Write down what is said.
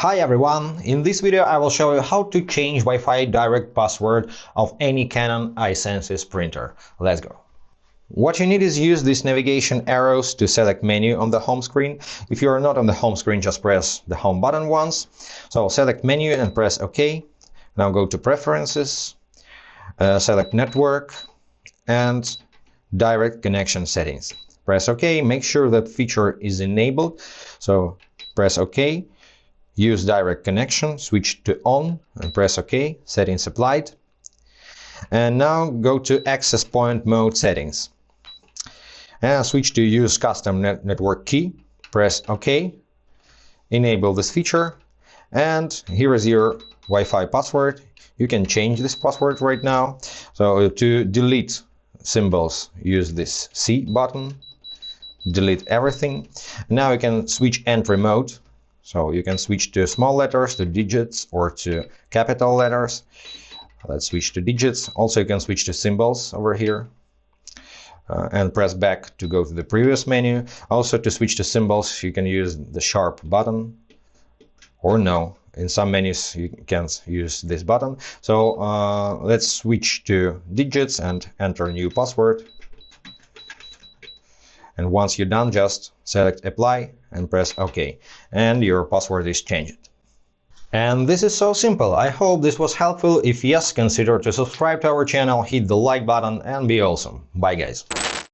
Hi everyone, in this video I will show you how to change Wi-Fi direct password of any Canon i-SENSYS printer. Let's go. What you need is use these navigation arrows to select menu on the home screen. If you are not on the home screen, just press the home button once. So select menu and press OK. Now go to preferences, select network and direct connection settings. Press OK, make sure that feature is enabled. So press OK. Use direct connection, switch to on and press OK, settings applied. And now go to access point mode settings. And switch to use custom network key, press OK, enable this feature. And here is your Wi-Fi password. You can change this password right now. So to delete symbols, use this C button, delete everything. Now you can switch entry mode. So you can switch to small letters, to digits, or to capital letters. Let's switch to digits. Also, you can switch to symbols over here and press back to go to the previous menu. Also, to switch to symbols, you can use the sharp button or no. In some menus, you can use this button. So let's switch to digits and enter a new password. And once you're done, just select apply and press OK. And your password is changed. And this is so simple. I hope this was helpful. If yes, consider to subscribe to our channel, hit the like button and be awesome. Bye guys.